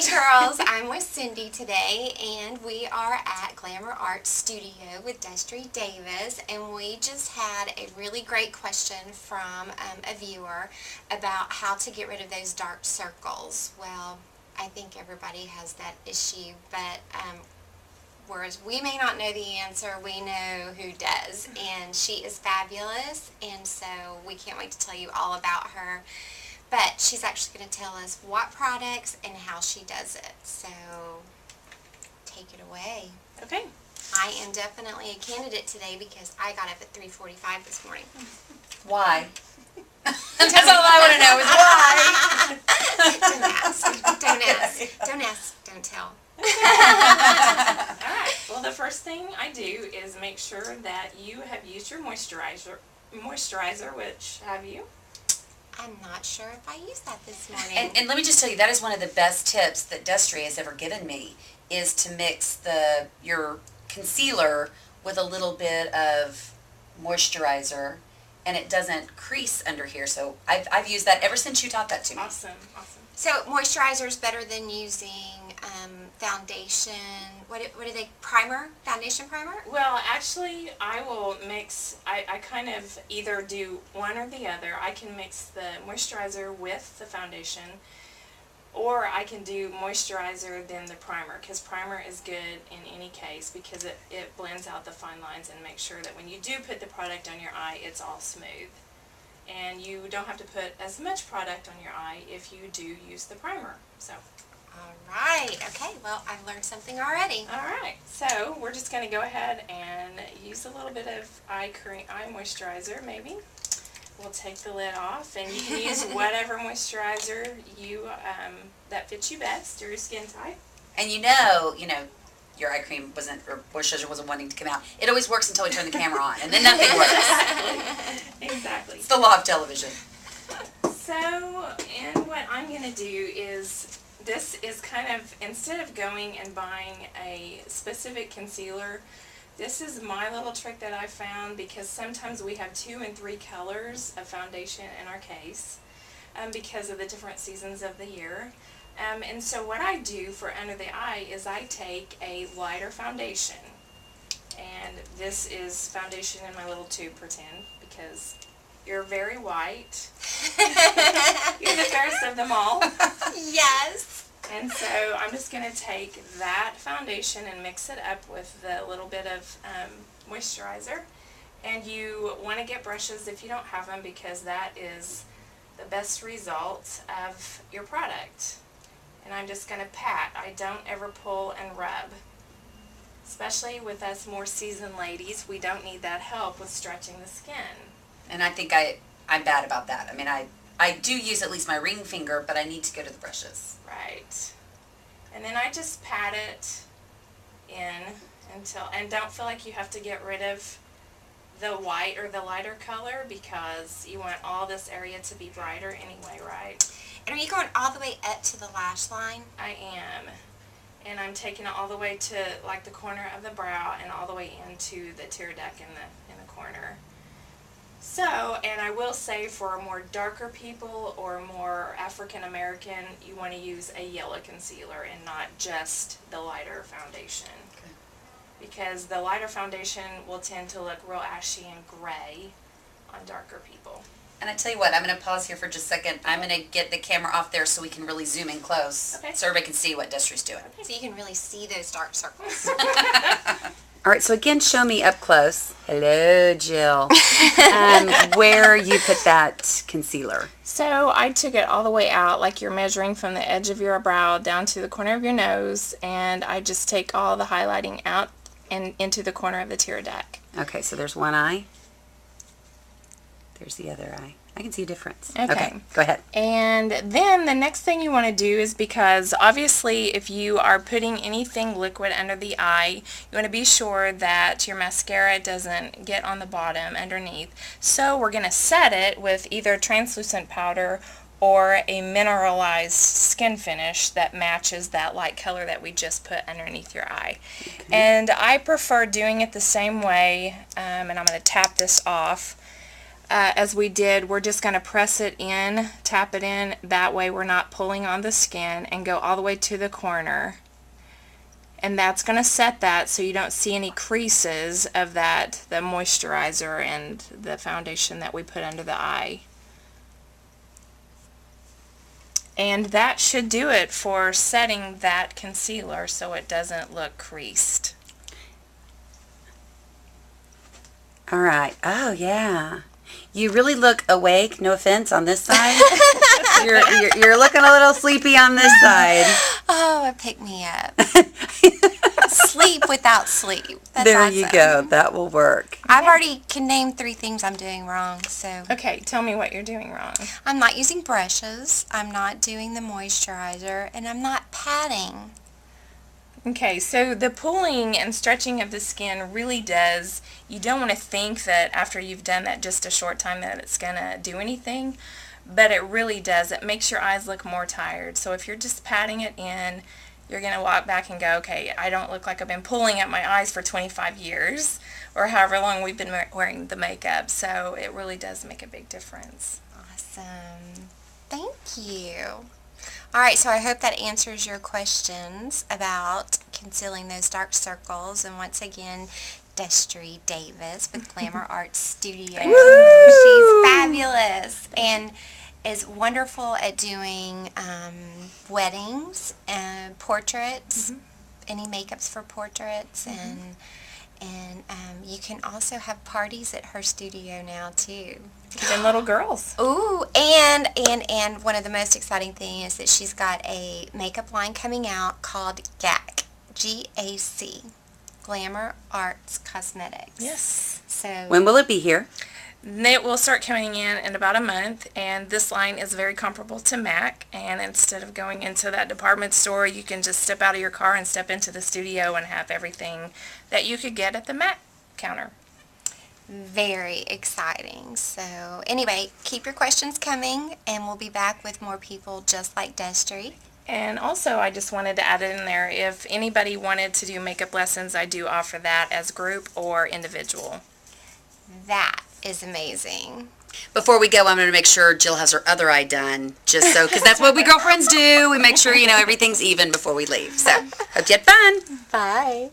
girls, I'm with Cindy today, and we are at Glamour Arts Studio with Destry Davis, and we just had a really great question from a viewer about how to get rid of those dark circles. Well, I think everybody has that issue, but whereas we may not know the answer, we know who does, and she is fabulous, and so we can't wait to tell you all about her. But she's actually going to tell us what products and how she does it. So, take it away. Okay. I am definitely a candidate today because I got up at 3:45 this morning. Why? That's all I want to know is why. Don't ask. Don't ask. Don't ask. Don't tell. Alright, well the first thing I do is make sure that you have used your moisturizer, which have you? I'm not sure if I used that this morning. And let me just tell you, that is one of the best tips that Destry has ever given me, is to mix your concealer with a little bit of moisturizer, and it doesn't crease under here. So I've used that ever since you taught that to me. Awesome, awesome. So moisturizer is better than using foundation. What are they? Primer? Foundation primer? Well, actually, I will mix. I kind of either do one or the other. I can mix the moisturizer with the foundation, or I can do moisturizer then the primer, because primer is good in any case because it blends out the fine lines and makes sure that when you do put the product on your eye, it's all smooth. And you don't have to put as much product on your eye if you do use the primer. So. All right. Okay. Well, I've learned something already. All right. So we're just going to go ahead and use a little bit of eye moisturizer, maybe. We'll take the lid off, and you can use whatever moisturizer that fits you best, or your skin type. And your eye cream or moisturizer wasn't wanting to come out. It always works until we turn the camera on, and then nothing works. Exactly. It's the law of television. So, and what I'm going to do is, this is kind of, instead of going and buying a specific concealer, this is my little trick that I found, because sometimes we have 2 and 3 colors of foundation in our case because of the different seasons of the year. And so what I do for under the eye is I take a lighter foundation, and this is foundation in my little tube, pretend, because you're very white. You're the fairest of them all. Yes. And so I'm just going to take that foundation and mix it up with the little bit of moisturizer. And you want to get brushes if you don't have them, because that is the best result of your product. And I'm just going to pat. I don't ever pull and rub. Especially with us more seasoned ladies, we don't need that help with stretching the skin. And I think I'm bad about that. I mean, I do use at least my ring finger, but I need to go to the brushes. Right. And then I just pat it in and don't feel like you have to get rid of the white or the lighter color, because you want all this area to be brighter anyway, right? And are you going all the way up to the lash line? I am. And I'm taking it all the way to like the corner of the brow and all the way into the tear duct in the corner. So, and I will say, for more darker people or more African American, you want to use a yellow concealer and not just the lighter foundation. Okay. Because the lighter foundation will tend to look real ashy and gray on darker people. And I tell you what, I'm going to pause here for just a second. I'm going to get the camera off there so we can really zoom in close, okay, so everybody can see what Destry's doing. So you can really see those dark circles. All right, so again, show me up close. Hello, Jill. Where you put that concealer. So I took it all the way out, like you're measuring from the edge of your brow down to the corner of your nose, and I just take all the highlighting out and into the corner of the tear duct. Okay, so there's one eye. There's the other eye. I can see a difference. Okay. Go ahead. And then the next thing you want to do is, because obviously if you are putting anything liquid under the eye, you want to be sure that your mascara doesn't get on the bottom underneath. So we're going to set it with either translucent powder or a mineralized skin finish that matches that light color that we just put underneath your eye. Okay. And I prefer doing it the same way, and I'm going to tap this off. as we did, we're just going to press it in, tap it in. That way we're not pulling on the skin, and go all the way to the corner. And that's going to set that so you don't see any creases of that, the moisturizer and the foundation that we put under the eye. And that should do it for setting that concealer so it doesn't look creased. All right. Oh, yeah. You really look awake, no offense, on this side. You're looking a little sleepy on this side. Oh, it picked me up. Sleep without sleep. That's there awesome. you go. That will work. I've already can name 3 things I'm doing wrong, so. Okay, tell me what you're doing wrong. I'm not using brushes, I'm not doing the moisturizer, and I'm not patting. Okay, so the pulling and stretching of the skin really does, you don't want to think that after you've done that just a short time that it's going to do anything, but it really does. It makes your eyes look more tired. So if you're just patting it in, you're going to walk back and go, okay, I don't look like I've been pulling at my eyes for 25 years or however long we've been wearing the makeup. So it really does make a big difference. Awesome. Thank you. Alright, so I hope that answers your questions about concealing those dark circles. And once again, Destry Davis with Glamour Arts Studio. She's fabulous and is wonderful at doing weddings and portraits, any makeups for portraits, and you can also have parties at her studio now too. Even little girls. Ooh, and one of the most exciting things is that she's got a makeup line coming out called GAC, G-A-C, Glamour Arts Cosmetics. Yes. So When will it be here? It will start coming in about a month, and this line is very comparable to MAC, and instead of going into that department store, you can just step out of your car and step into the studio and have everything that you could get at the MAC counter. very exciting. So anyway, keep your questions coming, and we'll be back with more people just like Destry. And also, I just wanted to add it in there, if anybody wanted to do makeup lessons, I do offer that as group or individual. That is amazing. Before we go, I'm going to make sure Jill has her other eye done, just so, because that's what we girlfriends do. We make sure, everything's even before we leave. So, hope you had fun. Bye.